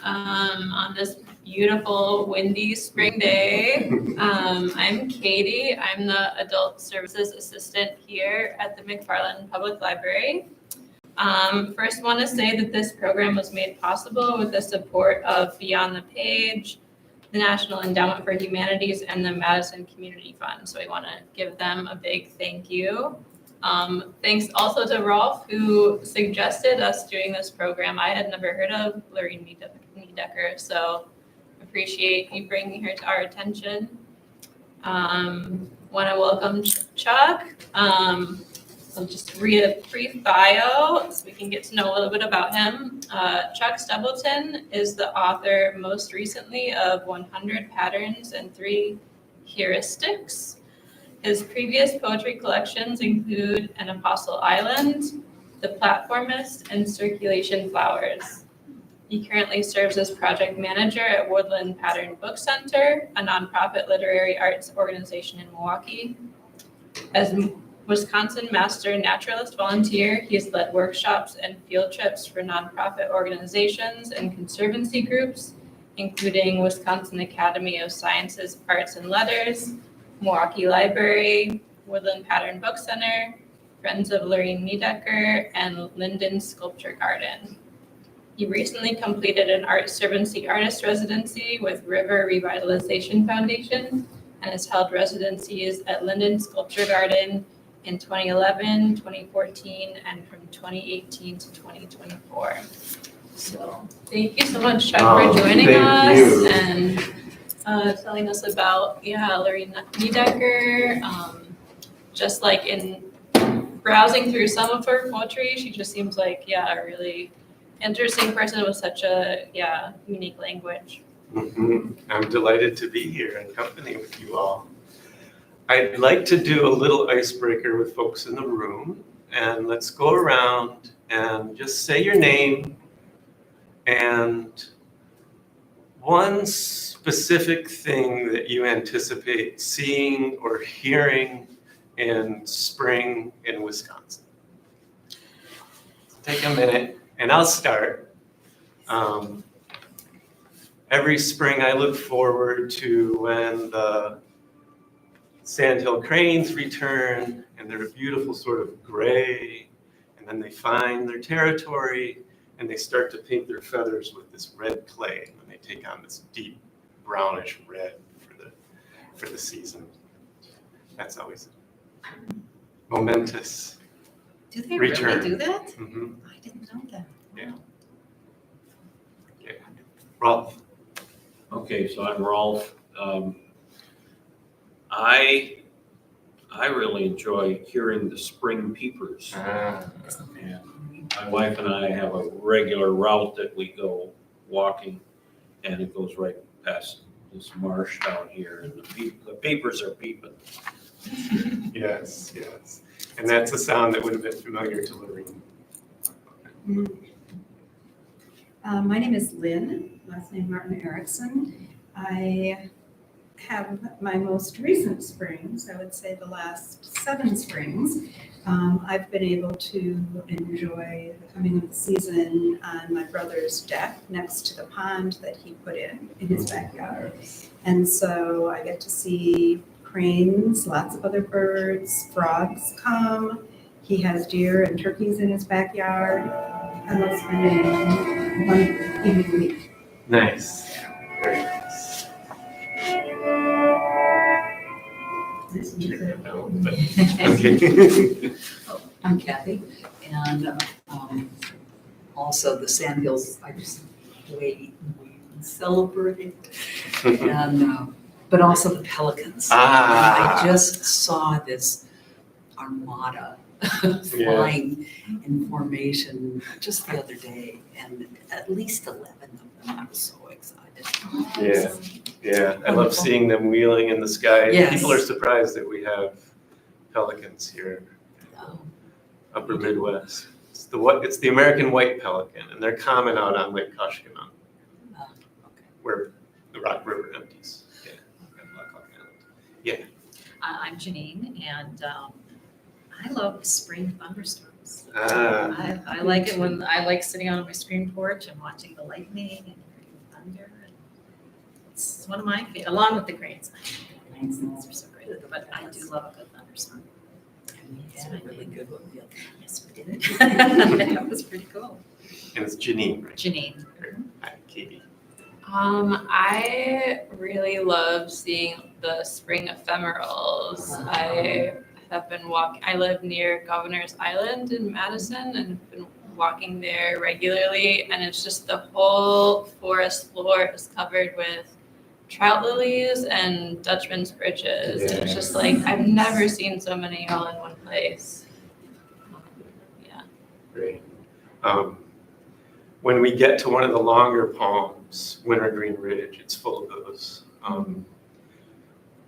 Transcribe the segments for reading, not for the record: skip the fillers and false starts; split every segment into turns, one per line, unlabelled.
on this beautiful, windy spring day. I'm Katie. I'm the Adult Services Assistant here at the McFarland Public Library. First, want to say that this program was made possible with the support of Beyond the Page, the National Endowment for Humanities, and the Madison Community Fund. So I want to give them a big thank you. Thanks also to Rolf, who suggested us doing this program. I had never heard of Lorine Niedecker, so appreciate you bringing her to our attention. Want to welcome Chuck. I'll just read a brief bio so we can get to know a little bit about him. Chuck Stebelton is the author most recently of 100 Patterns and 3 Heuristics. His previous poetry collections include An Apostle Island, The Platformist, and Circulation Flowers. He currently serves as project manager at Woodland Pattern Book Center, a nonprofit literary arts organization in Milwaukee. As Wisconsin Master Naturalist Volunteer, he has led workshops and field trips for nonprofit organizations and conservancy groups, including Wisconsin Academy of Sciences, Arts, and Letters, Milwaukee Library, Woodland Pattern Book Center, Friends of Lorine Niedecker, and Linden Sculpture Garden. He recently completed an Art Servancy Artist Residency with River Revitalization Foundation and has held residencies at Linden Sculpture Garden in 2011, 2014, and from 2018 to 2024. So thank you so much, Chuck, for joining us and telling us about Lorine Niedecker. Just like in browsing through some of her poetry, she just seems like a really interesting person with such a unique language.
I'm delighted to be here in company with you all. I'd like to do a little icebreaker with folks in the room, and let's go around and just say your name and one specific thing that you anticipate seeing or hearing in spring in Wisconsin. Take a minute, and I'll start. Every spring I look forward to when the sandhill cranes return, and they're a beautiful sort of gray, and then they find their territory, and they start to paint their feathers with this red clay, and they take on this deep brownish red for the season. That's always momentous.
Do they
return.
really do that?
Mm-hmm.
I didn't know that.
Yeah. Rolf.
Okay, so I'm Rolf. I really enjoy hearing the spring peepers. And my wife and I have a regular route that we go walking, and it goes right past this marsh down here, and the peepers are peeping.
Yes. And that's a sound that would have been familiar to Lorine.
My name is Lynn, last name Martin Erickson. I have my most recent springs, I would say the last 7 springs. I've been able to enjoy the coming of the season on my brother's deck next to the pond that he put in his backyard. And so I get to see cranes, lots of other birds, frogs come. He has deer and turkeys in his backyard. I love spending one evening a week.
Nice. Very nice. Okay.
I'm Kathy, and also the Sandhills, I just wait and celebrate, and but also the pelicans. I just saw this armada flying in formation just the other day, and at least 11 of them. I was so excited.
Yeah. I love seeing them wheeling in the sky.
Yes.
People are surprised that we have pelicans here in the upper Midwest. It's the American white pelican, and they're common out on Lake Koshkonong, where the Rock River empties. Yeah.
I'm Janine, and I love spring thunderstorms. I like it when I like sitting on my screen porch and watching the lightning and hearing lavender. And it's one of my favorite, along with the grains. The grains are so great, but I do love a good thunderstorm.
We had a really good one the other day.
Yes, we did. That was pretty cool.
And it's Janine, right?
Janine.
Hi, Katie.
I really love seeing the spring ephemerals. I have been I live near Governor's Island in Madison and have been walking there regularly, and it's just the whole forest floor is covered with trout lilies and Dutchman's bridges. And it's just like, I've never seen so many all in one place. Yeah.
Great. When we get to one of the longer poems, Wintergreen Ridge, it's full of those.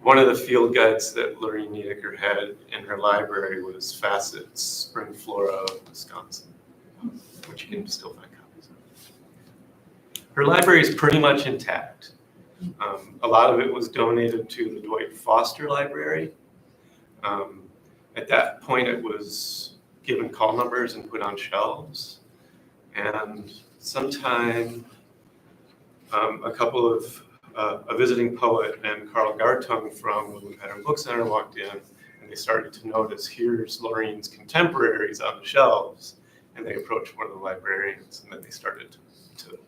One of the field guides that Lorine Niedecker had in her library was Facet's Spring Flora of Wisconsin, which you can still find copies of. Her library is pretty much intact. A lot of it was donated to the Dwight Foster Library. At that point, it was given call numbers and put on shelves. And sometime, a couple of a visiting poet and Carl Gartung from Woodland Pattern Book Center walked in, and they started to notice, here's Lorine's contemporaries on the shelves. And they approached one of the librarians, and then they started to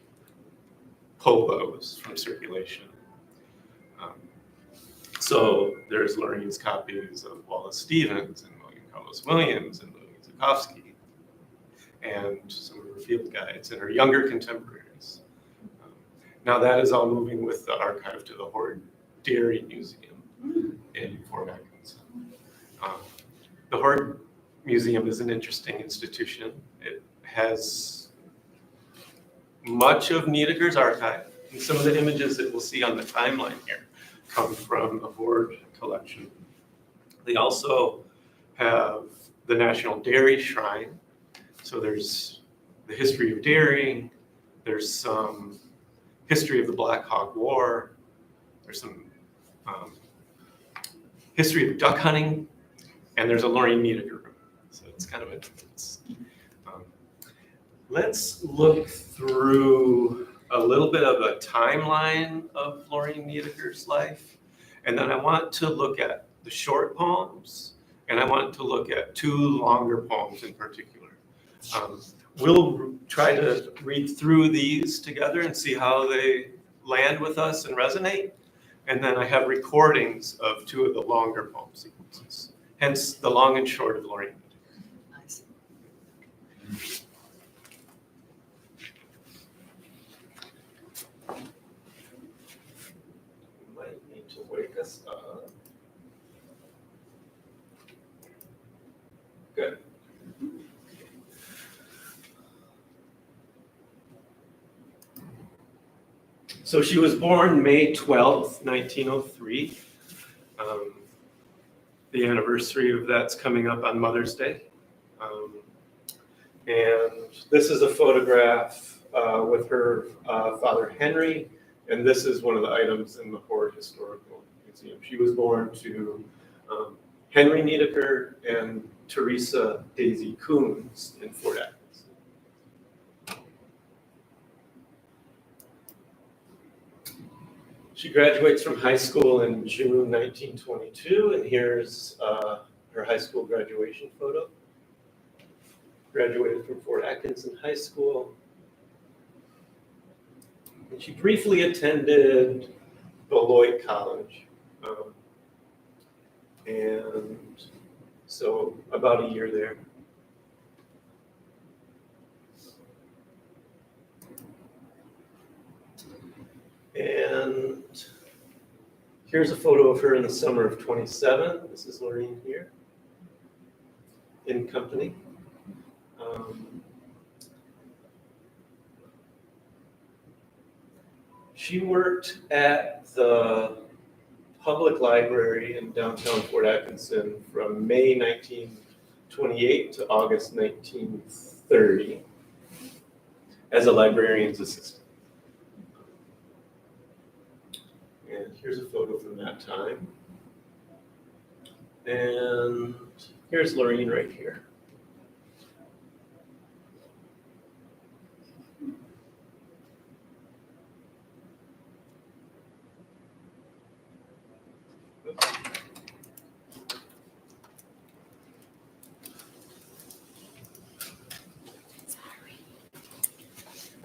pull those from circulation. So there's Lorine's copies of Wallace Stevens and William Carlos Williams and Louis Zukowski, and some of her field guides and her younger contemporaries. Now that is all moving with the archive to the Horde Dairy Museum in Fort Atkinson. The Horde Museum is an interesting institution. It has much of Niedecker's archive, and some of the images that we'll see on the timeline here come from the Horde collection. They also have the National Dairy Shrine. So there's the history of dairy, there's some history of the Black Hawk War, there's some history of duck hunting, and there's a Lorine Niedecker room. So it's kind of it's let's look through a little bit of a timeline of Lorine Niedecker's life, and then I want to look at the short poems, and I want to look at two longer poems in particular. We'll try to read through these together and see how they land with us and resonate. And then I have recordings of two of the longer poem sequences, hence the long and short of Lorine.
Nice.
You might need to wake us up. Good. So she was born May 12th, 1903. The anniversary of that's coming up on Mother's Day. And this is a photograph with her father Henry, and this is one of the items in the Horde Historical Museum. She was born to Henry Niedecker and Teresa Daisy Coons in Fort Atkinson. She graduates from high school in June 1922, and here's her high school graduation photo. Graduated from Fort Atkinson High School. And she briefly attended Beloit College. And so about a year there. And here's a photo of her in the summer of 27. This is Lorine here in company. She worked at the public library in downtown Fort Atkinson from May 1928 to August 1930 as a librarian's assistant. And here's a photo from that time. And here's Lorine right here.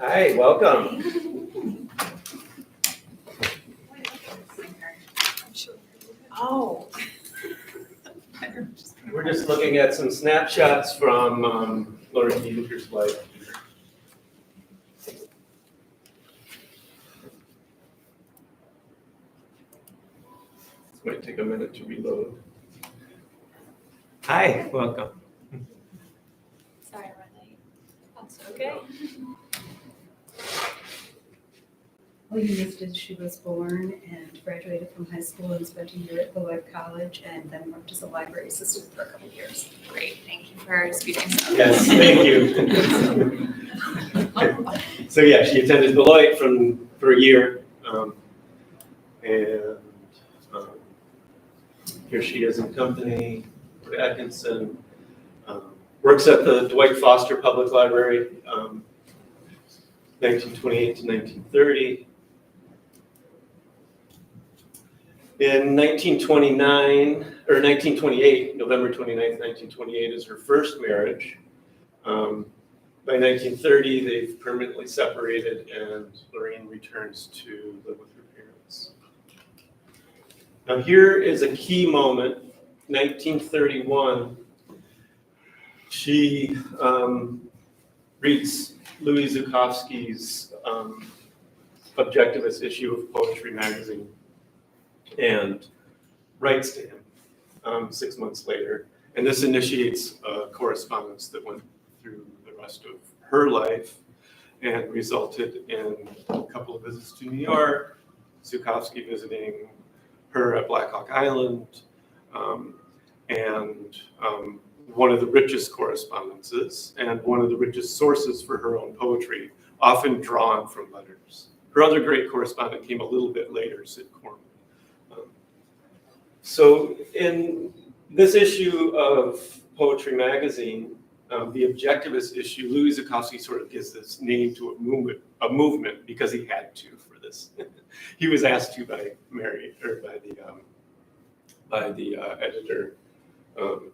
Hi, welcome.
Oh.
We're just looking at some snapshots from Lorine Niedecker's life. This might take a minute to reload. Hi, welcome.
Sorry, I'm late. That's okay.
Well, you listed she was born and graduated from high school and spent a year at Beloit College and then worked as a library assistant for a couple of years.
Great, thank you for speaking so.
Yes, thank you. So yeah, she attended Beloit for a year. And here she is in company with Atkinson. Works at the Dwight Foster Public Library, 1928 to 1930. In 1928, November 29th, 1928 is her first marriage. By 1930, they've permanently separated and Lorine returns to live with her parents. Now here is a key moment, 1931. She reads Louis Zukofsky's Objectivist issue of Poetry magazine and writes to him 6 months later. And this initiates a correspondence that went through the rest of her life and resulted in a couple of visits to New York, Zukofsky visiting her at Black Hawk Island, and one of the richest correspondences and one of the richest sources for her own poetry, often drawn from letters. Her other great correspondent came a little bit later, Sid Corman. So in this issue of Poetry magazine, the Objectivist issue, Louis Zukofsky sort of gives this name to a movement because he had to for this. He was asked to by the editor of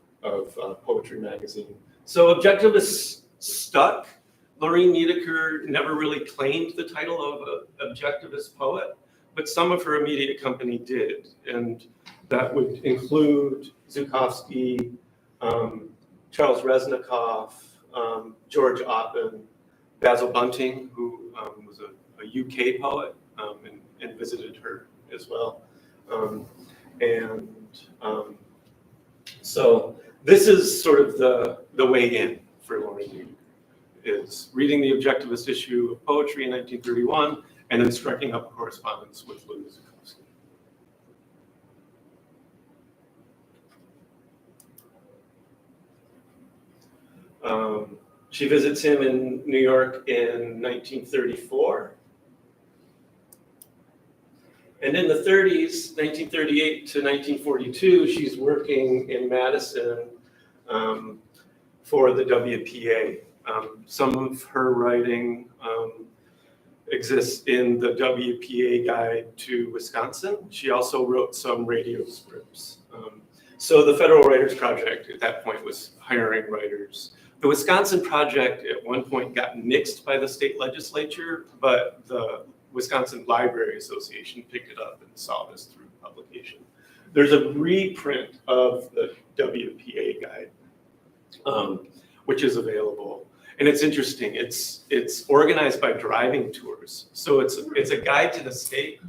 Poetry magazine. So Objectivist stuck. Lorine Niedecker never really claimed the title of an Objectivist poet, but some of her immediate company did, and that would include Zukofsky, Charles Reznikoff, George Oppen, Basil Bunting, who was a UK poet and visited her as well. So this is sort of the way in for Lorine Niedecker, is reading the Objectivist issue of Poetry in 1931 and then striking up a correspondence with Louis Zukofsky. She visits him in New York in 1934. And in the 30s, 1938 to 1942, she's working in Madison for the WPA. Some of her writing exists in the WPA Guide to Wisconsin. She also wrote some radio scripts. So the Federal Writers Project at that point was hiring writers. The Wisconsin Project at one point got nixed by the state legislature, but the Wisconsin Library Association picked it up and saw this through publication. There's a reprint of the WPA Guide, which is available. And it's interesting, it's organized by driving tours. So it's a guide to the state,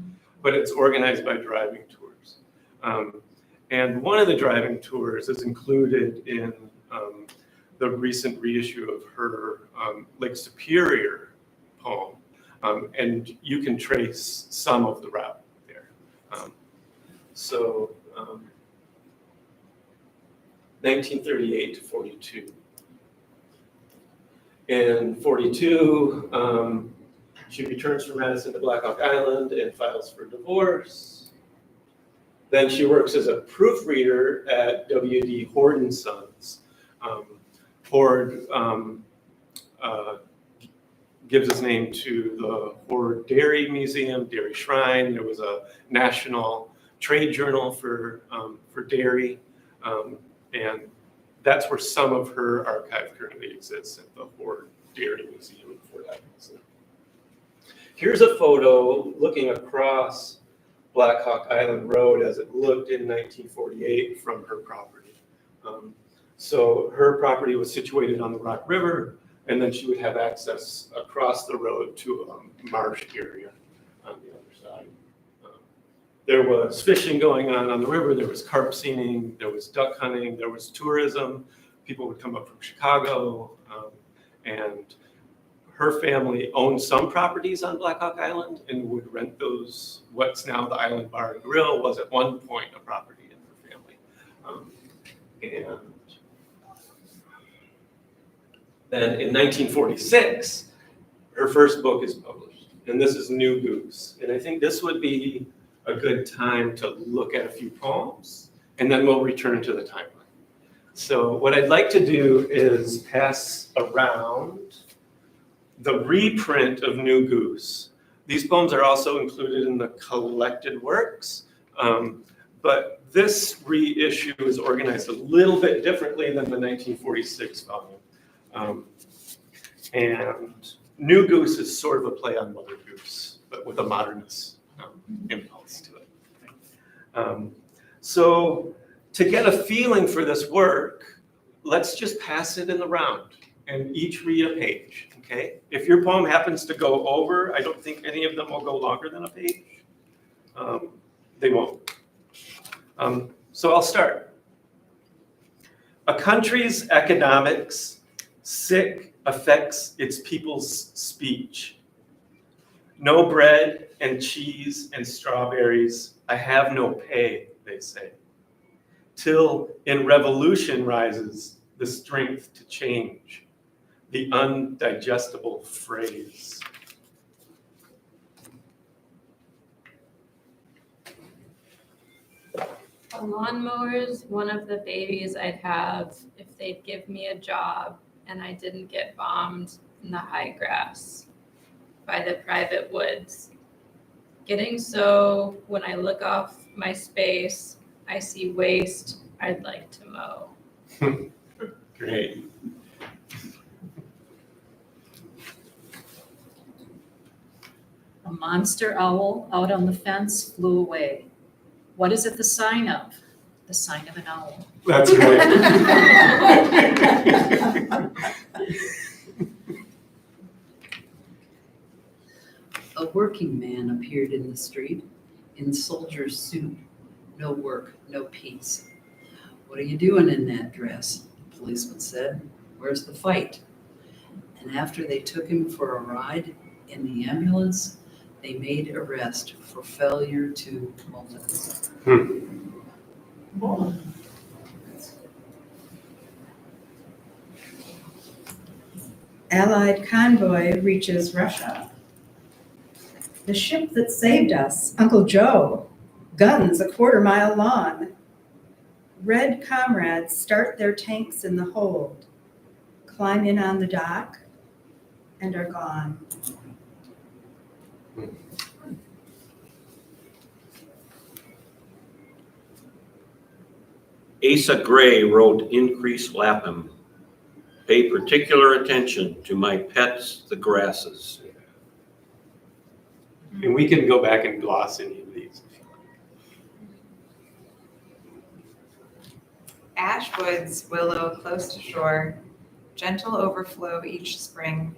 but it's organized by driving tours. And one of the driving tours is included in the recent reissue of her Lake Superior poem. And you can trace some of the route there. 1938 to 42. In 42, she returns from Madison to Black Hawk Island and files for divorce. Then she works as a proofreader at W.D. Hord & Sons. Hord gives his name to the Hord Dairy Museum, Dairy Shrine. There was a national trade journal for dairy, and that's where some of her archive currently exists, at the Hord Dairy Museum in Fort Atkinson. Here's a photo looking across Black Hawk Island Road as it looked in 1948 from her property. So her property was situated on the Rock River, and then she would have access across the road to a marsh area on the other side. There was fishing going on the river, there was carp seining, there was duck hunting, there was tourism. People would come up from Chicago, and her family owned some properties on Black Hawk Island and would rent those. What's now the Island Bar and Grill was at one point a property in her family. And then in 1946, her first book is published, and this is New Goose. And I think this would be a good time to look at a few poems, and then we'll return to the timeline. So what I'd like to do is pass around the reprint of New Goose. These poems are also included in the collected works, but this reissue is organized a little bit differently than the 1946 volume. And New Goose is sort of a play on Mother Goose, but with a modernist impulse to it. So to get a feeling for this work, let's just pass it in the round and each read a page, okay? If your poem happens to go over, I don't think any of them will go longer than a page. They won't. So I'll start. A country's economics sick affects its people's speech. No bread and cheese and strawberries, I have no pay, they say. Till in revolution rises the strength to change, the undigestible phrase.
A lawnmower's one of the babies I'd have if they'd give me a job and I didn't get bombed in the high grass by the private woods. Getting so when I look off my space, I see waste I'd like to mow.
Great.
A monster owl out on the fence flew away. What is it the sign of? The sign of an owl.
That's great.
A working man appeared in the street in soldier's suit. No work, no peace. What are you doing in that dress? The policeman said. Where's the fight? And after they took him for a ride in the ambulance, they made arrest for failure to mobilize.
Allied convoy reaches Russia. The ship that saved us, Uncle Joe, guns a quarter-mile long. Red comrades start their tanks in the hold, climb in on the dock, and are gone.
Asa Gray wrote Increase Lapham. Pay particular attention to my pets, the grasses.
And we can go back and gloss any of these.
Ash woods willow close to shore, gentle overflow each spring.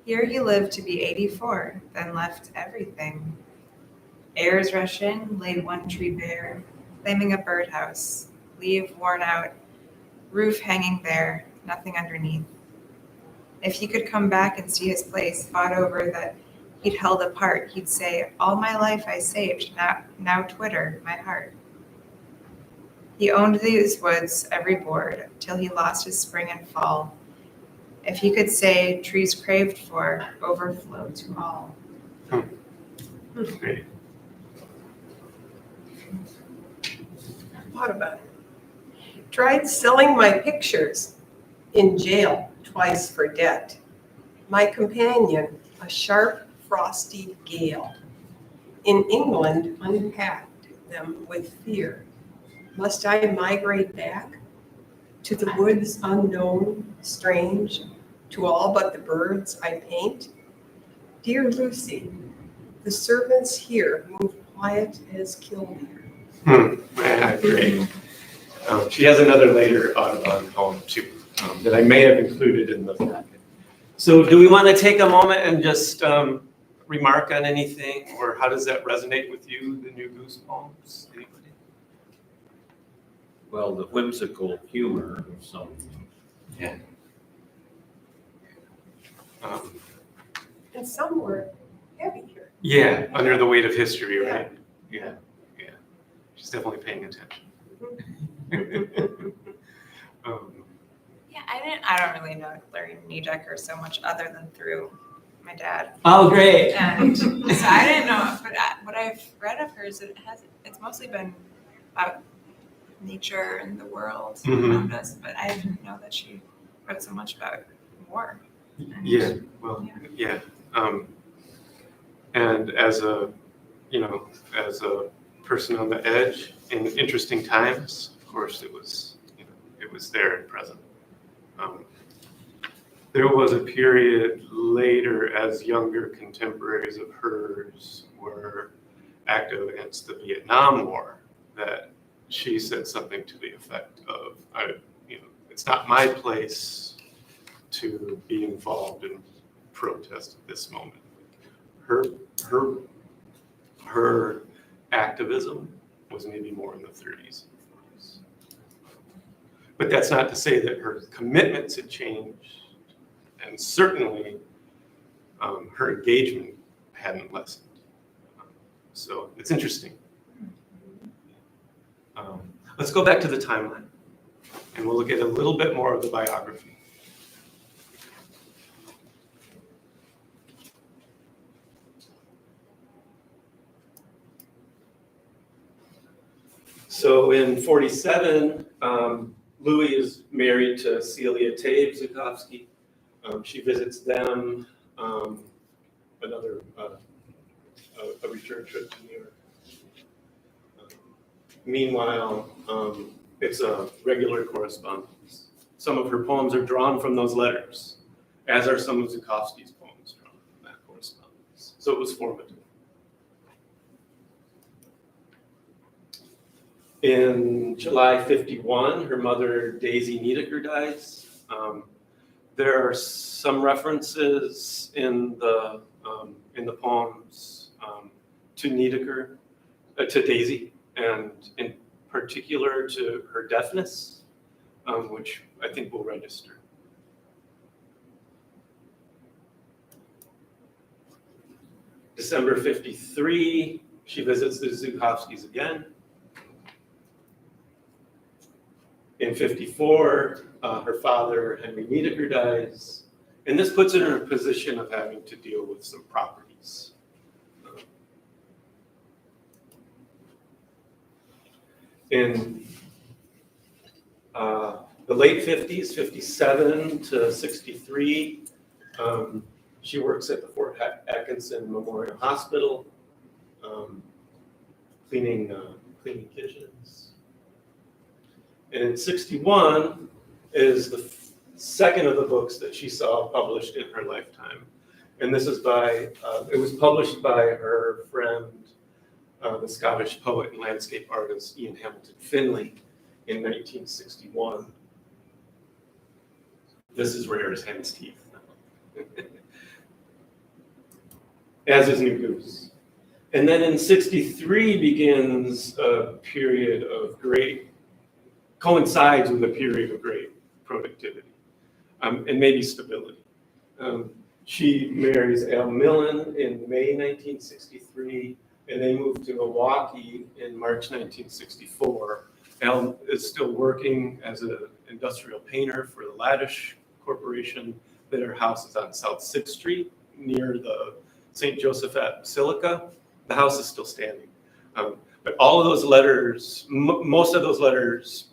Here he lived to be 84, then left everything. Airs rush in, laid one tree bare, claiming a birdhouse, leaf worn out, roof hanging there, nothing underneath. If he could come back and see his place fought over that he'd held apart, he'd say, all my life I saved, now Twitter, my heart. He owned these woods, every board, till he lost his spring and fall. If he could say, trees craved for, overflow to all.
Great.
What about it? Tried selling my pictures, in jail twice for debt. My companion, a sharp, frosty gale. In England, unpacked them with fear. Must I migrate back to the woods unknown, strange, to all but the birds I paint? Dear Lucy, the servants here move quiet as Killdeer.
Yeah, great. She has another later Audubon poem too that I may have included in the packet. So do we want to take a moment and just remark on anything, or how does that resonate with you, the New Goose poems? Anybody?
Well, the whimsical humor of some.
And some were heavier.
Yeah, under the weight of history, right? Yeah. She's definitely paying attention.
Yeah, I don't really know Lorine Niedecker so much other than through my dad.
Oh, great.
And so I didn't know, but what I've read of hers, it's mostly been about nature and the world around us, but I didn't know that she wrote so much about war.
Yeah, well, yeah. And as a person on the edge in interesting times, of course, it was there and present. There was a period later as younger contemporaries of hers were active against the Vietnam War that she said something to the effect of, it's not my place to be involved in protest at this moment. Her activism was maybe more in the 30s and 40s. But that's not to say that her commitments had changed, and certainly her engagement hadn't lessened. So it's interesting. Let's go back to the timeline, and we'll look at a little bit more of the biography. So in 47, Louis is married to Celia Tabe Zukowski. She visits them, a return trip to New York. Meanwhile, it's a regular correspondence. Some of her poems are drawn from those letters, as are some of Zukowski's poems drawn from that correspondence. So it was formative. In July 51, her mother, Daisy Niedecker, dies. There are some references in the poems to Niedecker, to Daisy, and in particular to her deafness, which I think will register. December 53, she visits the Zukowskis again. In 54, her father, Henry Niedecker, dies, and this puts her in a position of having to deal with some properties. In the late 50s, 57 to 63, she works at the Fort Atkinson Memorial Hospital, cleaning kitchens. And in 61 is the second of the books that she saw published in her lifetime. And this is it was published by her friend, the Scottish poet and landscape artist Ian Hamilton Finlay in 1961. This is rare as hen's teeth. As is New Goose. And then in 63 begins a period of coincides with a period of great productivity and maybe stability. She marries Al Millen in May 1963, and they move to Milwaukee in March 1964. Al is still working as an industrial painter for the Laddish Corporation. Their house is on South 6th Street near the St. Josephat Basilica. The house is still standing. But all of those letters, most of those letters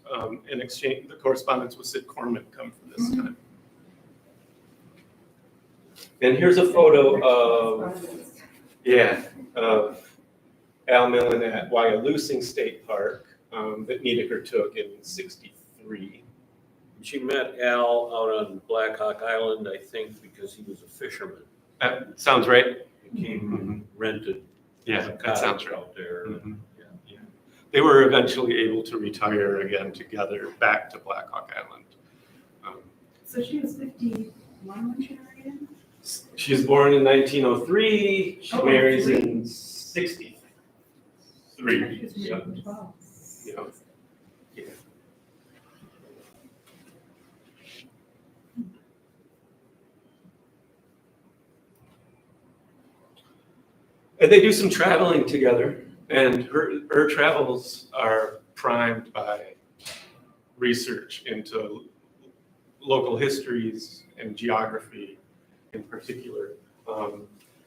in exchange, the correspondence with Sid Corman come from this time. And here's a photo of Al Millen at Wyalusing State Park that Niedecker took in 63.
She met Al out on Black Hawk Island, I think, because he was a fisherman.
That sounds right.
He came rented
Yeah,
a
that sounds
cottage
right.
out there.
Mhm. Yeah. They were eventually able to retire again together back to Black Hawk Island.
So she was 51 when she married him?
She was born in 1903. She
Oh,
marries
three.
in 63.
She was
Yeah.
married in 12.
Yeah. Yeah. And they do some traveling together, and her travels are primed by research into local histories and geography in particular.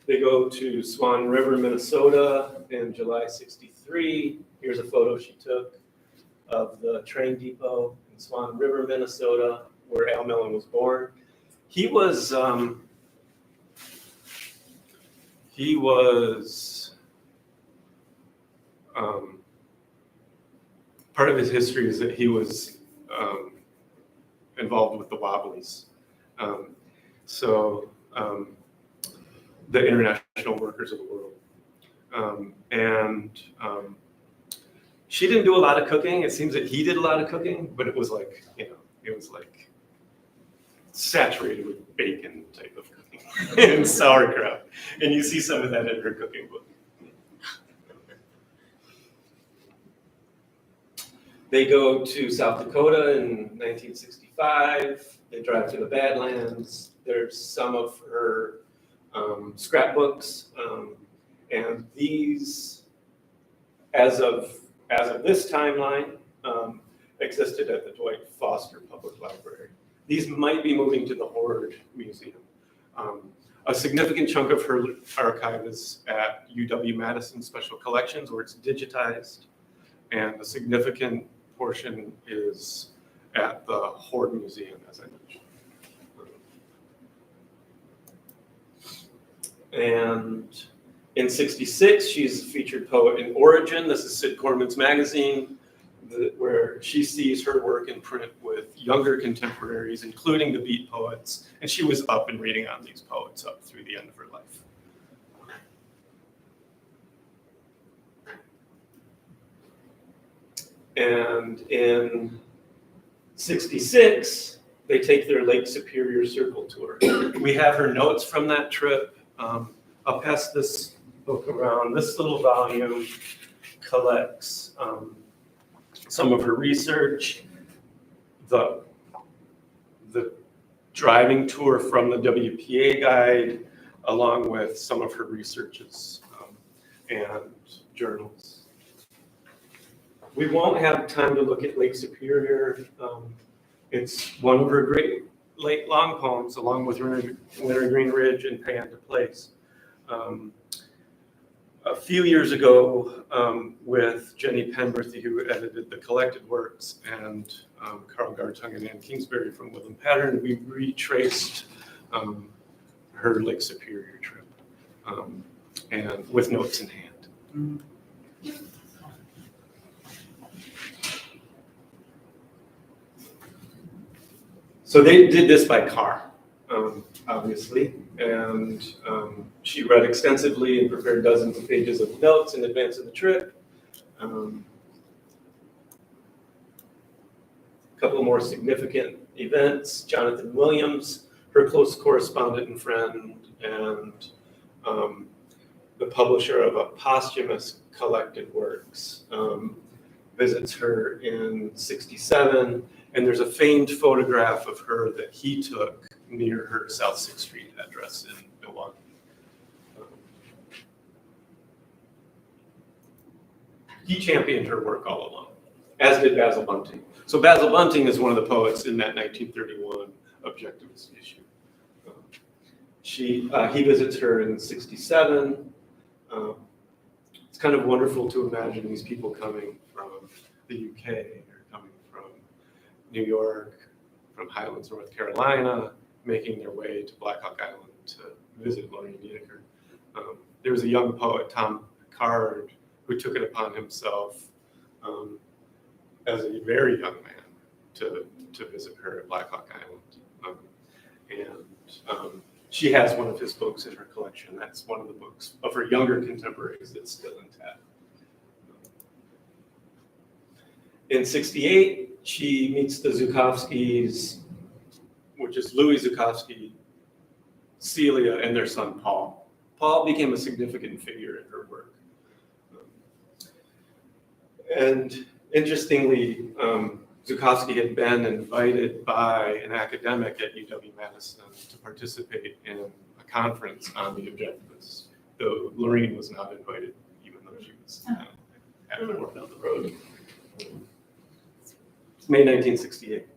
They go to Swan River, Minnesota in July '63. Here's a photo she took of the train depot in Swan River, Minnesota, where Al Mellon was born. He was part of his history is that he was involved with the Wobblies. The International Workers of the World. She didn't do a lot of cooking. It seems that he did a lot of cooking, but it was like, it was like saturated with bacon type of cooking and sauerkraut. And you see some of that in her cooking book. They go to South Dakota in 1965. They drive to the Badlands. There's some of her scrapbooks, and these, as of this timeline, existed at the Dwight Foster Public Library. These might be moving to the Horde Museum. A significant chunk of her archive is at UW-Madison Special Collections, where it's digitized, and a significant portion is at the Horde Museum, as I mentioned. And in '66, she's a featured poet in Origin. This is Sid Corman's magazine, where she sees her work in print with younger contemporaries, including the Beat poets. And she was up and reading on these poets up through the end of her life. And in '66, they take their Lake Superior Circle tour. We have her notes from that trip. I'll pass this book around. This little volume collects some of her research, the driving tour from the WPA guide, along with some of her researches and journals. We won't have time to look at Lake Superior. It's one of her great late long poems, along with Winter Green Ridge and Payanta Place. A few years ago, with Jenny Penberthy, who edited the collected works, and Carl Gartung and Ann Kingsbury from Woodland Pattern, we retraced her Lake Superior trip, and with notes in hand. So they did this by car, obviously, and she read extensively and prepared dozens of pages of notes in advance of the trip. A couple more significant events: Jonathan Williams, her close correspondent and friend, and the publisher of a posthumous collected works, visits her in '67. And there's a famed photograph of her that he took near her South 6th Street address in Milwaukee. He championed her work all along, as did Basil Bunting. So Basil Bunting is one of the poets in that 1931 Objectivist issue. He visits her in '67. It's kind of wonderful to imagine these people coming from the UK, or coming from New York, from Highlands, North Carolina, making their way to Black Hawk Island to visit Lorine Niedecker. There was a young poet, Tom Picard, who took it upon himself as a very young man to visit her at Black Hawk Island. she has one of his books in her collection. That's one of the books of her younger contemporaries that's still intact. In '68, she meets the Zukowskis, which is Louis Zukowski, Celia, and their son Paul. Paul became a significant figure in her work. And interestingly, Zukowski had been invited by an academic at UW-Madison to participate in a conference on the objectivists, though Lorine was not invited, even though she was half an hour down the road. It's May 1968.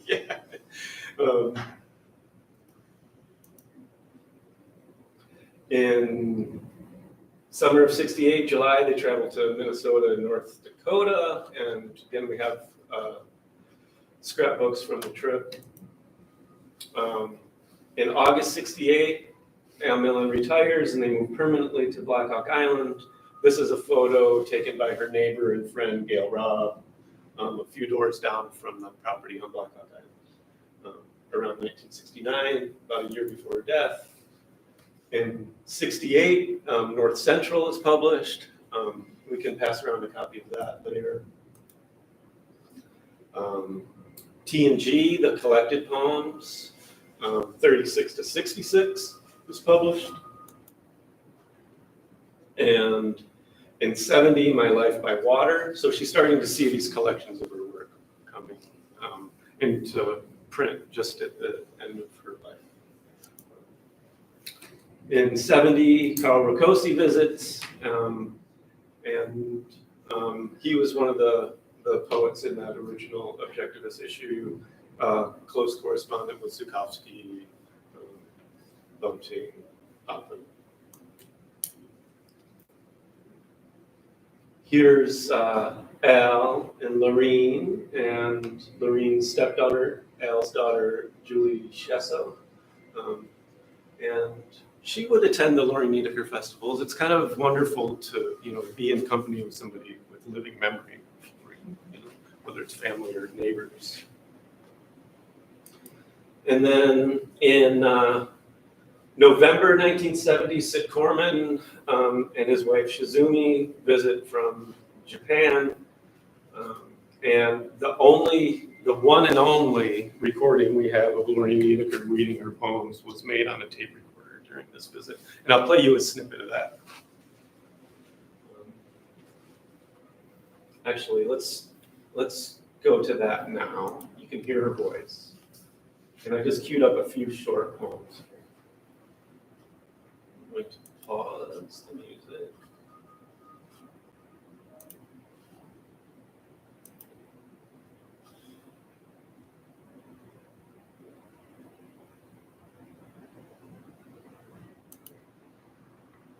Yeah. In summer of '68, July, they traveled to Minnesota and North Dakota, and again we have scrapbooks from the trip. In August '68, Al Millen retires and they move permanently to Black Hawk Island. This is a photo taken by her neighbor and friend Gail Robb, a few doors down from the property on Black Hawk Island, around 1969, about a year before her death. In '68, North Central is published. We can pass around a copy of that later. T&G, the collected poems, 36 to 66 was published. And in '70, My Life by Water. So she's starting to see these collections of her work coming into print just at the end of her life. In '70, Carl Rokosi visits, and he was one of the poets in that original objectivist issue, close correspondent with Zukowski, Bunting, Hoffman. Here's Al and Lorine's stepdaughter, Al's daughter, Julie Shesso. And she would attend the Lorine Niedecker festivals. It's kind of wonderful to, be in company with somebody with living memory, whether it's family or neighbors. And then in November 1970, Sid Corman and his wife Shizumi visit from Japan. And the one and only recording we have of Lorine Niedecker reading her poems was made on a tape recorder during this visit. And I'll play you a snippet of that. Actually, let's go to that now. You can hear her voice. And I just queued up a few short poems. I'm going to pause the music.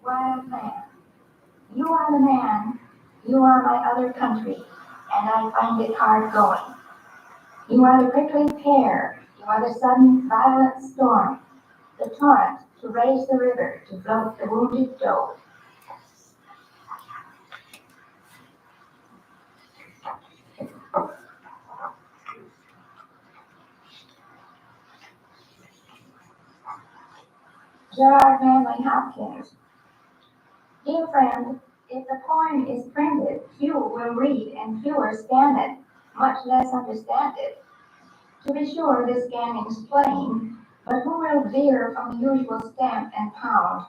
Wild man, you are the man, you are my other country, and I find it hard going. You are the prickly pear, you are the sudden violent storm, the torrent to raise the river, to float the wounded doe. Gerard Manley Hopkins. Dear friend, if the poem is printed, few will read and fewer scan it, much less understand it. To be sure, the scanning's plain, but who will veer from the usual stamp and pound?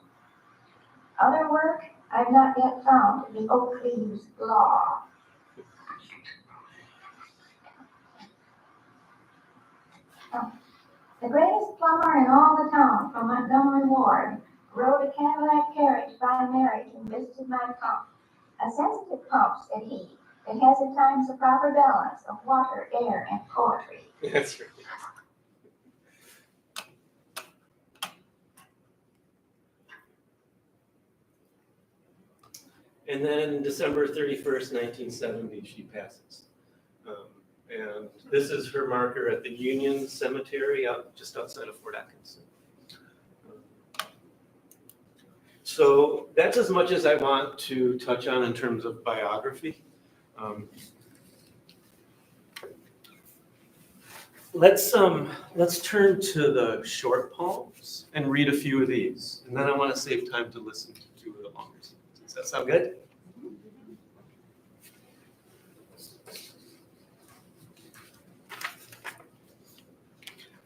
Other work I've not yet found, the oak leaves law. The greatest plumber in all the town from Montgomery Ward rode a Cadillac carriage by Mary and visited my pump. A sensitive pump, said he, that has at times the proper balance of water, air, and poetry.
That's right. And then December 31st, 1970, she passes. And this is her marker at the Union Cemetery just outside of Fort Atkinson. So that's as much as I want to touch on in terms of biography. let's turn to the short poems and read a few of these. And then I want to save time to listen to two of the longer ones. Does that sound good?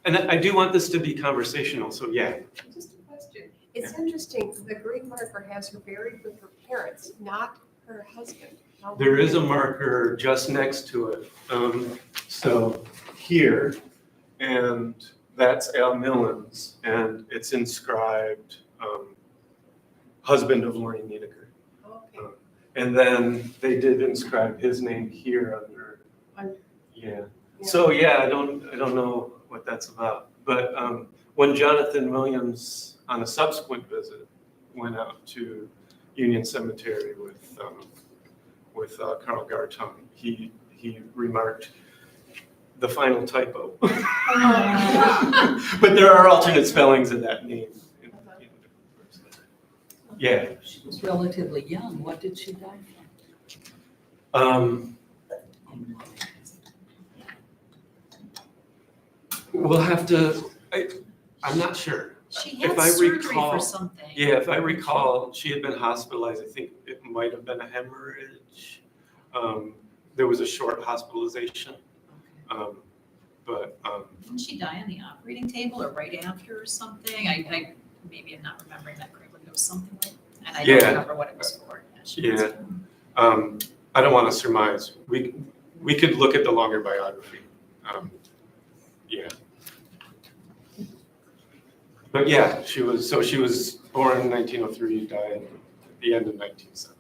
And I do want this to be conversational, so yeah.
Just a question. It's interesting, the green marker has her buried with her parents, not her husband. How
There is a
weird.
marker just next to it. So here, and that's Al Millen's, and it's inscribed, husband of Lorine Niedecker.
Okay.
And then they did inscribe his name here under, yeah.
Yeah.
So yeah, I don't know what that's about. But when Jonathan Williams, on a subsequent visit, went out to Union Cemetery with Carl Gartung, he remarked the final typo. But there are alternate spellings of that name. Yeah.
She was relatively young. What did she die
Um, We'll have to, I'm not sure.
She
If
had
I
surgery
recall-
for something.
Yeah, if I recall, she had been hospitalized. I think it might have been a hemorrhage. There was a short hospitalization. But
Didn't she die on the operating table or right after or something? I maybe I'm not remembering that correctly. It was something like, and I don't
Yeah.
remember what it was for. She was-
I don't want to surmise. We could look at the longer biography. Yeah. But yeah, she was born in 1903, died at the end of 1970.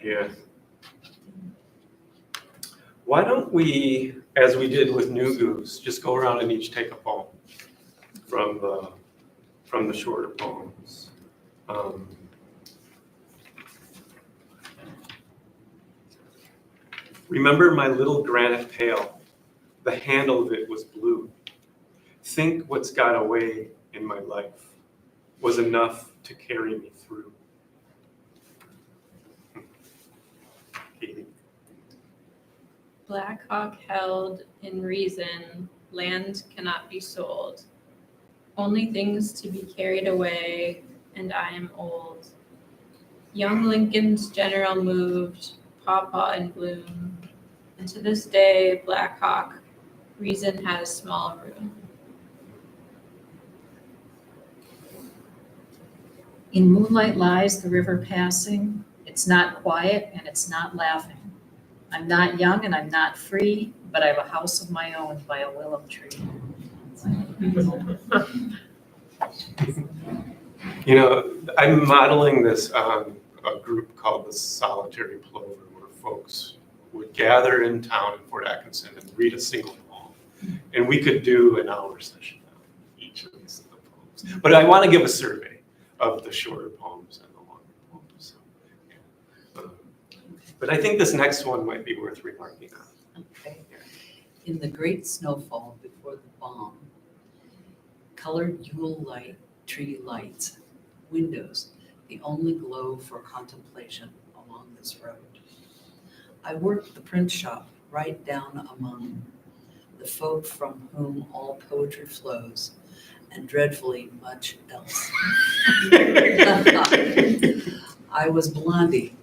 Yeah. Why don't we, as we did with New Goose, just go around and each take a poem from the shorter poems. Remember my little granite pail. The handle of it was blue. Think what's got away in my life was enough to carry me through. Katie.
Black Hawk held in reason, land cannot be sold. Only things to be carried away, and I am old. Young Lincoln's general moved, pawpaw in bloom, and to this day, Black Hawk, reason has small room.
In moonlight lies the river passing. It's not quiet and it's not laughing. I'm not young and I'm not free, but I have a house of my own by a willow tree.
You know, I'm modeling this on a group called the Solitary Plover, where folks would gather in town in Fort Atkinson and read a single poem. And we could do an hour session on each of these little poems. But I want to give a survey of the shorter poems and the longer poems. So, yeah. But I think this next one might be worth remarking on.
Okay. In the great snowfall before the bomb, colored Yule light, tree lights, windows, the only glow for contemplation along this road. I worked the print shop right down among the folk from whom all poetry flows, and dreadfully much else. I was Blondie.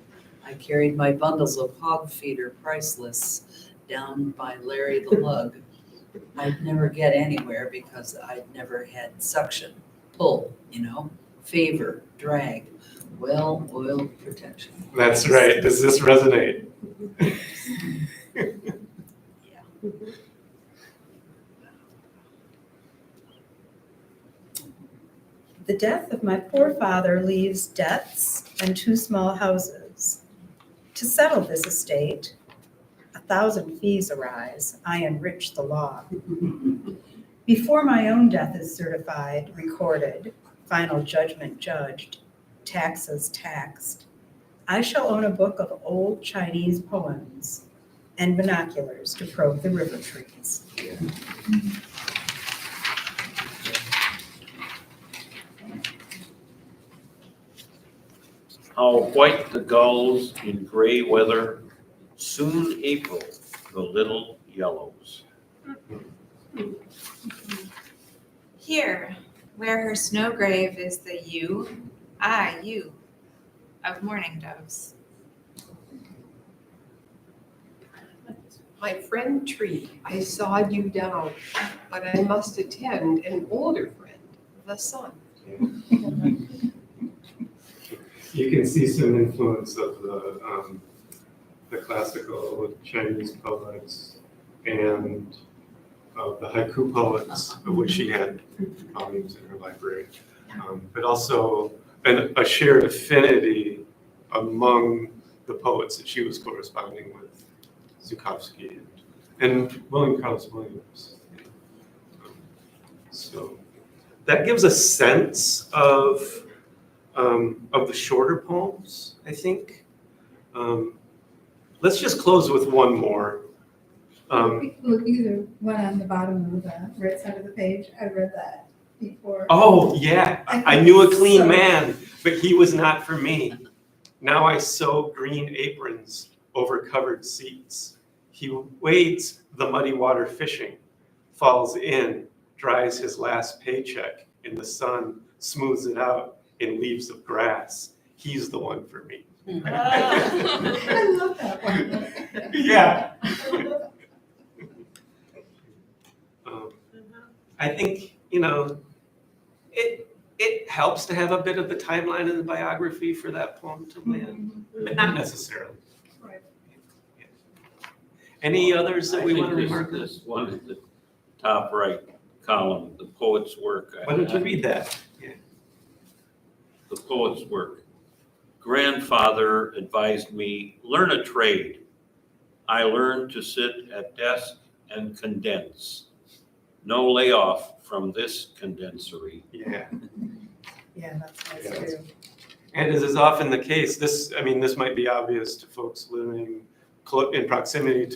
I carried my bundles of hog feeder priceless down by Larry the Lug. I'd never get anywhere because I'd never had suction, pull, favor, drag, well-oiled protection.
That's right. Does this resonate?
The death of my poor father leaves debts and 2 small houses. To settle this estate, 1,000 fees arise. I enrich the law. Before my own death is certified, recorded, final judgment judged, taxes taxed, I shall own a book of old Chinese poems and binoculars to probe the river trees.
How white the gulls in gray weather, soon April, the little yellows.
Here, where her snow grave is the you of mourning doves.
My friend tree, I sawed you down, but I must attend an older friend, the sun.
You can see some influence of the classical Chinese poets and of the haiku poets, of which she had volumes in her library, but also a shared affinity among the poets that she was corresponding with, Zukowski and William Carlos Williams. So that gives a sense of the shorter poems, I think. Let's just close with one more.
Look, either one on the bottom of the right side of the page. I read that before.
Oh, yeah, I knew a clean man, but he was not for me. Now I sew green aprons over covered seats. He wades the muddy water fishing, falls in, dries his last paycheck in the sun, smooths it out in leaves of grass. He's the one for me.
I love that one.
Yeah. I think, it helps to have a bit of the timeline in the biography for that poem to land, but not necessarily.
Right.
Yeah. Any others that we want to
I think
remark on?
this one at the top right column, the poet's work.
Why don't you read that?
The poet's work. Grandfather advised me, learn a trade. I learned to sit at desk and condense. No layoff from this condensery.
Yeah.
Yeah, that's nice
Yeah.
too.
And as is often the case, this might be obvious to folks living in proximity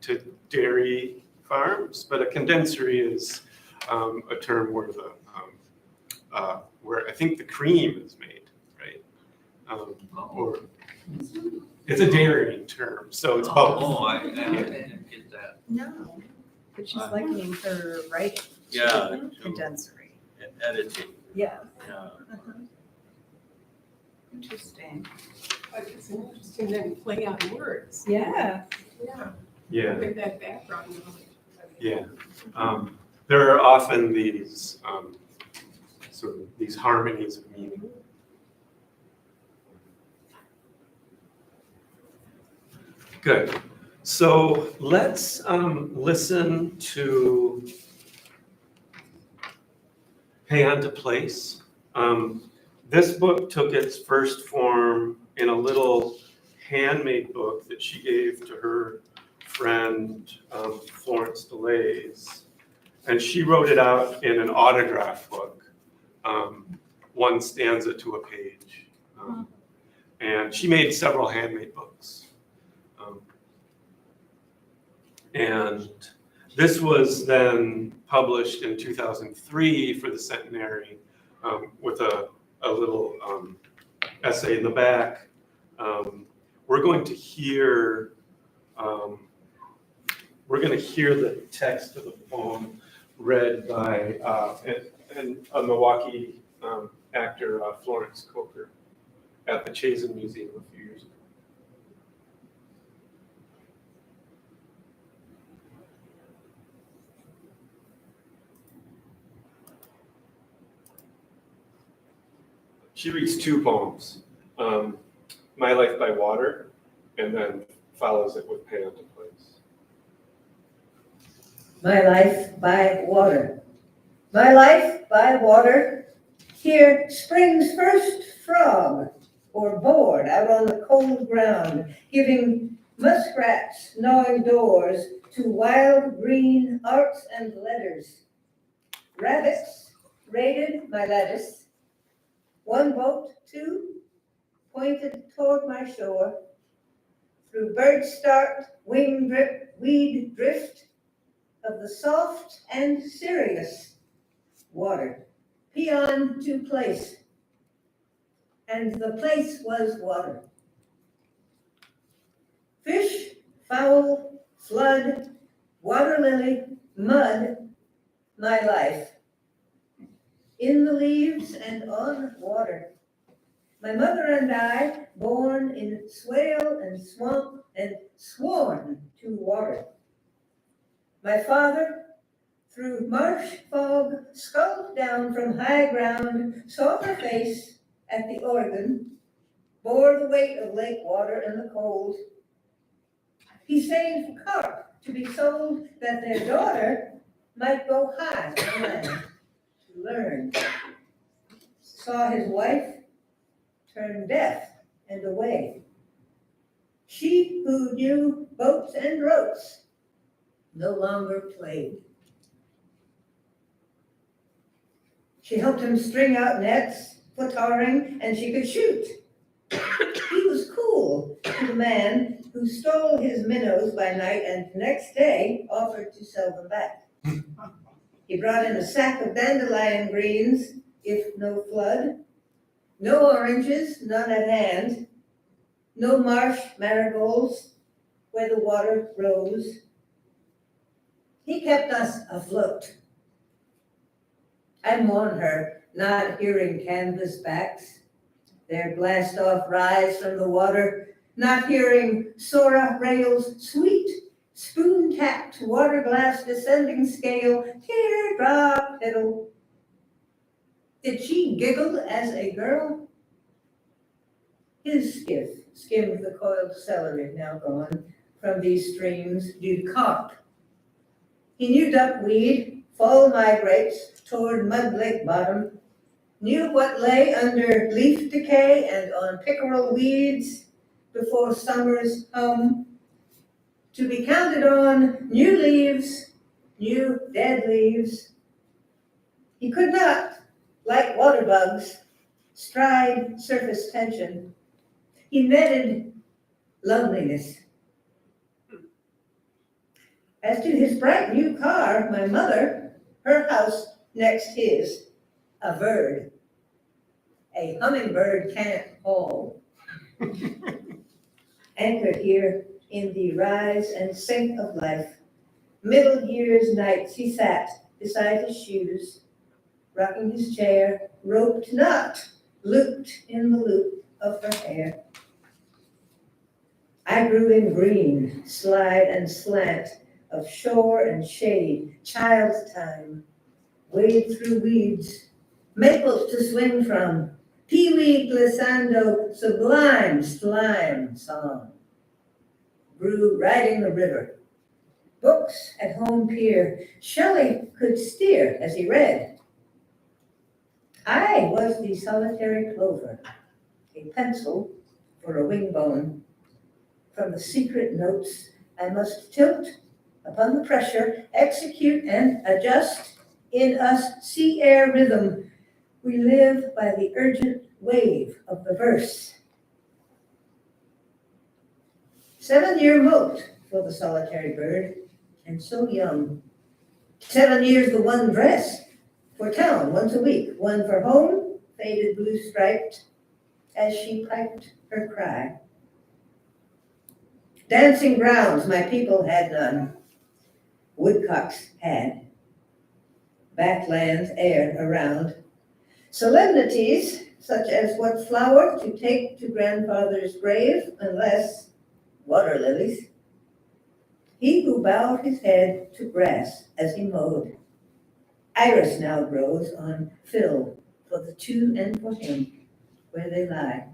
to dairy farms, but a condensery is a term where where I think the cream is made, right? Or it's a dairying term, so it's both.
I didn't get that.
No, but she's likening her writing.
Yeah.
Condensery.
Editing,
Yeah.
yeah.
Uh-huh. Interesting.
But it's an interesting then play on words.
Yeah.
Yeah.
Yeah.
With that background knowledge.
Yeah, there are often these these harmonies of meaning. Good. So let's listen to Pay On to Place. This book took its first form in a little handmade book that she gave to her friend Florence Delays, and she wrote it out in an autograph book, one stanza to a page. And she made several handmade books. And this was then published in 2003 for the centenary with a little essay in the back. We're going to hear the text of the poem read by a Milwaukee actor, Florence Coker, at the Chazen Museum a few years ago. She reads two poems, My Life by Water, and then follows it with Pay On to Place.
My life by water. My life by water. Here springs first frog or board out on the cold ground, giving muskrats gnawing doors to wild green arts and letters. Rabbits raided my lattice. One boat, two, pointed toward my shore. Through bird start, wing drip, weed drift of the soft and serious water. Peon to place. and the place was water. Fish, fowl, flood, water lily, mud, my life. In the leaves and on water. My mother and I, born in swale and swamp and sworn to water. My father, through marsh fog, skulked down from high ground, saw her face at the organ, bore the weight of lake water and the cold. He saved carp to be sold that their daughter might go high on land to learn. Saw his wife turn deaf and away. She who knew boats and ropes no longer played. She helped him string out nets, foot-tarring, and she could shoot. He was cool to the man who stole his minnows by night and the next day offered to sell them back. He brought in a sack of dandelion greens, if no flood, no oranges, none at hand, no marsh marigolds where the water rose. He kept us afloat. I mourn her, not hearing canvas backs, their blast-off rise from the water, not hearing Sora rails sweet, spoon-tapped water glass descending scale, teardrop pedal. Did she giggle as a girl? His skiff skimmed the coiled celery, now gone, from these streams due carp. He knew duckweed, fall migrates toward mud lake bottom, knew what lay under leaf decay and on pickerel weeds before summer's hum. To be counted on new leaves, new dead leaves. He could not, like water bugs, stride surface tension. He netted loneliness. As to his bright new car, my mother, her house next his, averred, a hummingbird can't haul. Anchored here in the rise and sink of life, middle years nights he sat beside his shoes, rocking his chair, roped not, looped in the loop of her hair. I grew in green, slide and slant of shore and shade, child's time, wade through weeds, maples to swing from, peewee glissando, sublime slime song. Grew riding the river, books at home pier, Shelley could steer as he read. I was the solitary clover, a pencil for a wing bone. From the secret notes I must tilt upon the pressure, execute and adjust in us sea air rhythm. We live by the urgent wave of the verse. 7-year moult for the solitary bird, and so young. 7 years the one dress, for town once a week, one for home, faded blue striped, as she piped her cry. Dancing grounds my people had none, woodcocks had. Backlands aired around. Solemnities, such as what flower to take to grandfather's grave, unless water lilies. He who bowed his head to grass as he mowed. Iris now grows on fill for the two and for him where they lie.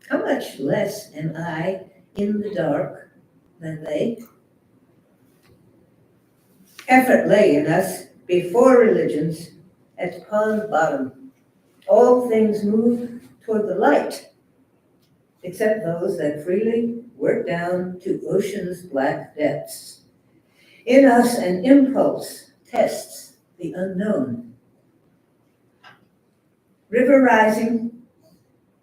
How much less am I in the dark than they? Effort lay in us before religions at pond bottom. All things move toward the light, except those that freely work down to ocean's black depths. In us an impulse tests the unknown. River rising,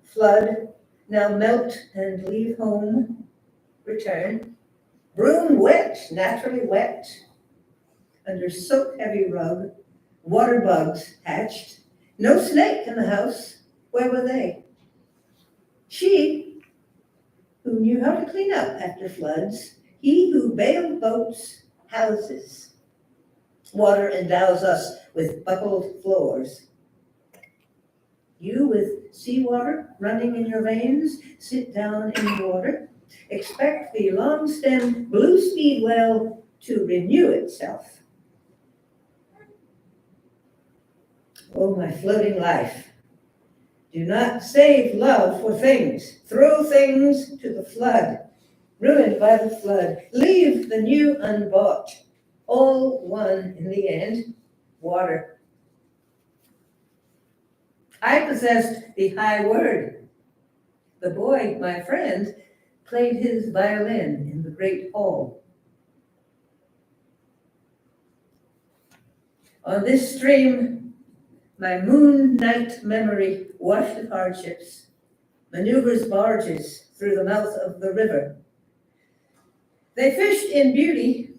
flood, now melt and leave home, return. Broom wet, naturally wet, under soak-heavy rug, water bugs hatched. No snake in the house, Where were they? She who knew how to clean up after floods, he who bailed boats, houses. Water endows us with buckled floors. You with seawater running in your veins, sit down in the water. Expect the long-stemmed blue speed well to renew itself. Oh, my floating life. Do not save love for things. Throw things to the flood. Ruined by the flood. Leave the new unbought. All one in the end. Water. I possessed the high word. The boy, my friend, played his violin in the great hall. On this stream, my moon night memory washed of hardships, maneuvers barges through the mouth of the river. They fished in beauty.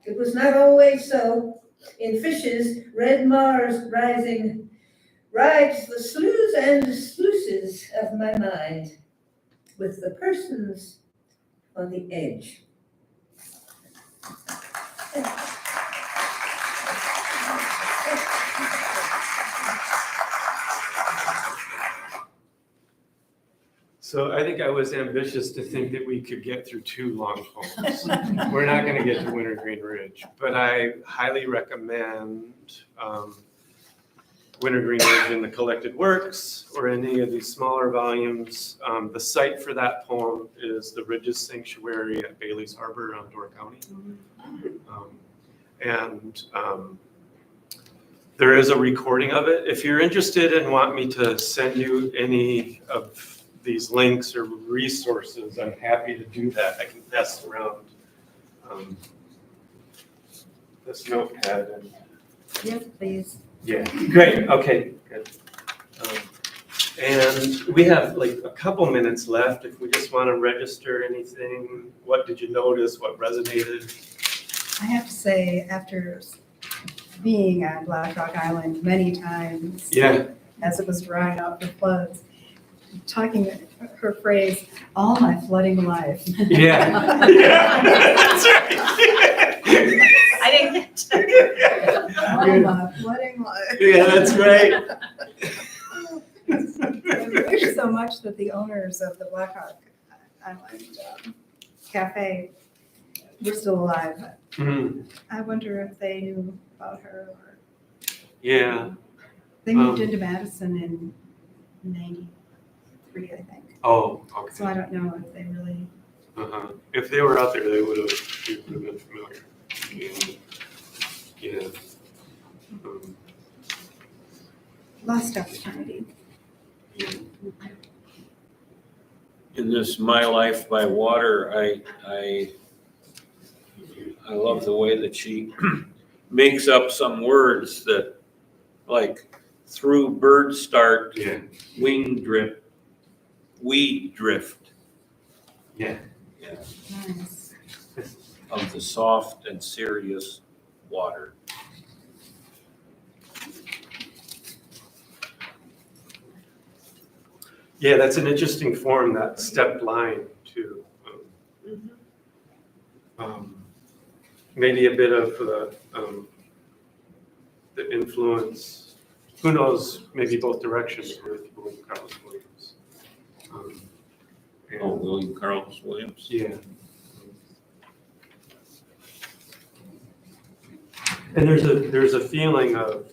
It was not always so. In fishes, red Mars rising rides the sloughs and sluices of my mind with the persons on the edge.
So I think I was ambitious to think that we could get through 2 long poems. We're not going to get to Wintergreen Ridge, but I highly recommend Wintergreen Ridge in the collected works or any of these smaller volumes. The site for that poem is the Ridges Sanctuary at Bailey's Harbor on Door County. There is a recording of it. If you're interested and want me to send you any of these links or resources, I'm happy to do that. I can pass around this notepad. And,
Yes, please.
yeah, great, okay, good. And we have like a couple minutes left if we just want to register anything. What did you notice? What resonated?
I have to say, after being on Black Rock Island many times,
Yeah.
as it was drying out for floods, talking her phrase, all my flooding life.
Yeah. Yeah. That's right.
I didn't get to.
All my flooding life.
Yeah, that's right.
I wish so much that the owners of the Black Rock Island Cafe were still alive.
Mhm.
I wonder if they knew about her or
Yeah.
they moved into Madison in '93, I think.
Oh,
So
okay.
I don't know if they really.
Uh-huh. If they were out there, they would have been familiar. Yeah.
Lost opportunity.
In this My Life by Water, I love the way that she makes up some words that, like, through bird start,
Yeah.
wing drip, weed drift.
Yeah.
Yeah,
Nice.
of the soft and serious water.
Yeah, that's an interesting form, that stepped line too. Maybe a bit of the influence, who knows, maybe both directions with William Carlos Williams.
Oh, William Carlos Williams.
Yeah. And there's a feeling of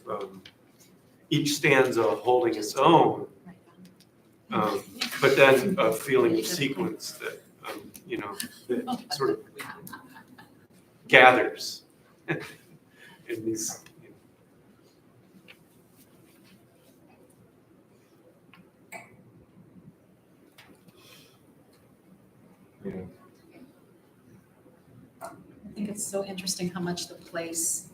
each stanza holding its own, but then a feeling of sequence that that sort of gathers in these. Yeah.
I think it's so interesting how much the place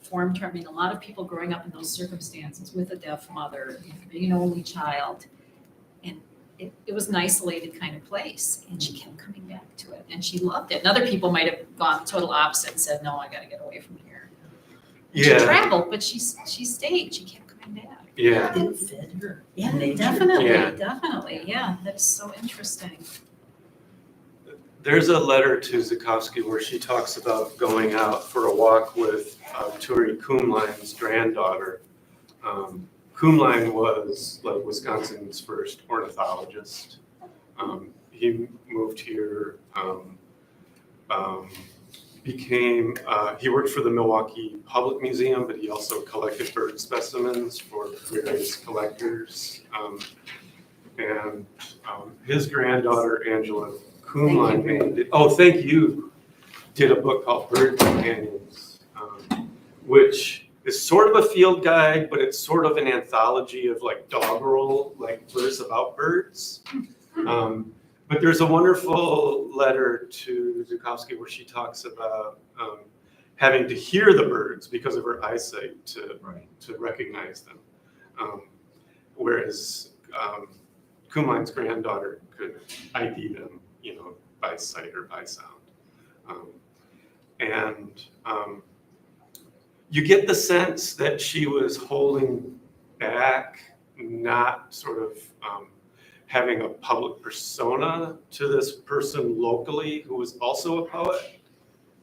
formed her. I mean, a lot of people growing up in those circumstances with a deaf mother, being an only child, and it was an isolated kind of place, and she kept coming back to it, and she loved it. And other people might have gone total opposite and said, no, I gotta get away from here. And she
Yeah.
traveled, but she stayed, she kept coming back.
Yeah.
It fed her.
Yeah,
nature.
definitely,
Yeah.
definitely, yeah, that's so interesting.
There's a letter to Zukowski where she talks about going out for a walk with Turi Kumline's granddaughter. Kumline was like Wisconsin's first ornithologist. He moved here, he worked for the Milwaukee Public Museum, but he also collected bird specimens for various collectors. His granddaughter, Angela Kumline, thank you, did a book called Bird Companions, which is sort of a field guide, but it's sort of an anthology of like doggerel, like verse about birds. But there's a wonderful letter to Zukowski where she talks about having to hear the birds because of her eyesight to recognize them. Whereas Kumline's granddaughter could ID them, by sight or by sound. You get the sense that she was holding back, not sort of having a public persona to this person locally who was also a poet,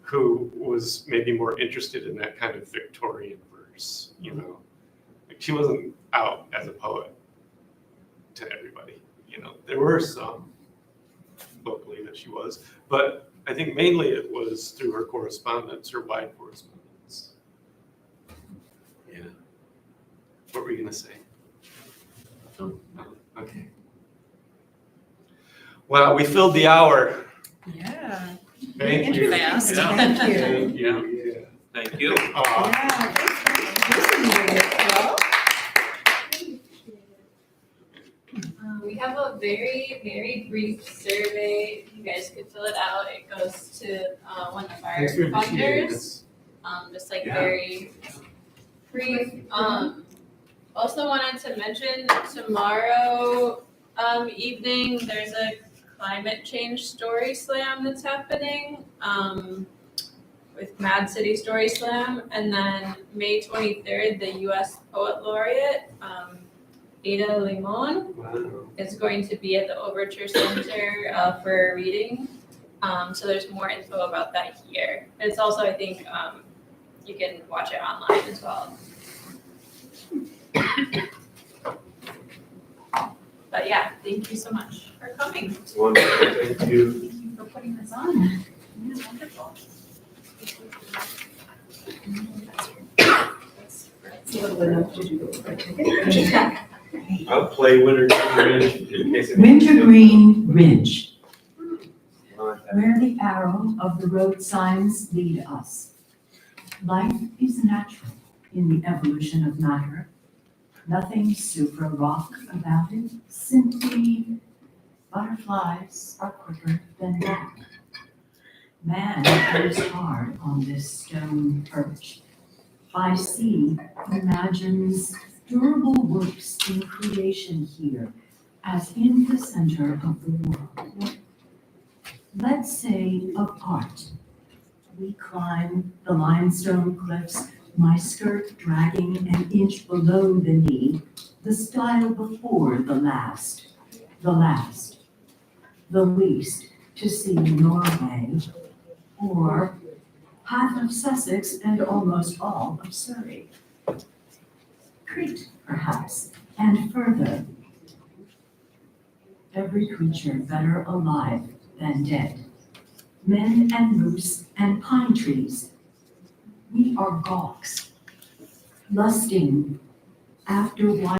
who was maybe more interested in that kind of Victorian verse, Like she wasn't out as a poet to everybody, There were some locally that she was, but I think mainly it was through her correspondence, her wide correspondence. Yeah. What were you gonna say? Oh, okay. Wow, we filled the hour.
Yeah.
Thank you.
Fast.
Yeah.
Thank you.
Thank you. Yeah.
Thank you.
Yeah, thanks for listening to it,
We have a very, very brief survey. You guys could fill it out. It goes to one of our
Thanks for initiating
funders.
this.
Just like
Yeah.
very brief. Also wanted to mention tomorrow evening, there's a climate change story slam that's happening with Mad City Story Slam. And then May 23rd, the US Poet Laureate, Ada Limon,
Wow.
is going to be at the Overture Center for a reading. So there's more info about that here. It's also, I think, you can watch it online as well. But yeah, thank you so much for coming.
Wonderful, thank you.
Thank you for putting this on. Yeah, wonderful.
I'll play Wintergreen Ridge in case it.
Wintergreen Ridge, where the arrow of the road signs lead us. Life is natural in the evolution of matter. Nothing supra-rock about it, simply butterflies are quicker than that. Man goes hard on this stone perch. By sea, imagines durable works in creation here, as in the center of the world. Let's say of art. We climb the limestone cliffs, my skirt dragging an inch below the knee, the style before the last, the least to see Norway, or half of Sussex and almost all of Surrey. Crete, perhaps, and further. Every creature better alive than dead. Men and moose and pine trees. We are gawks, lusting after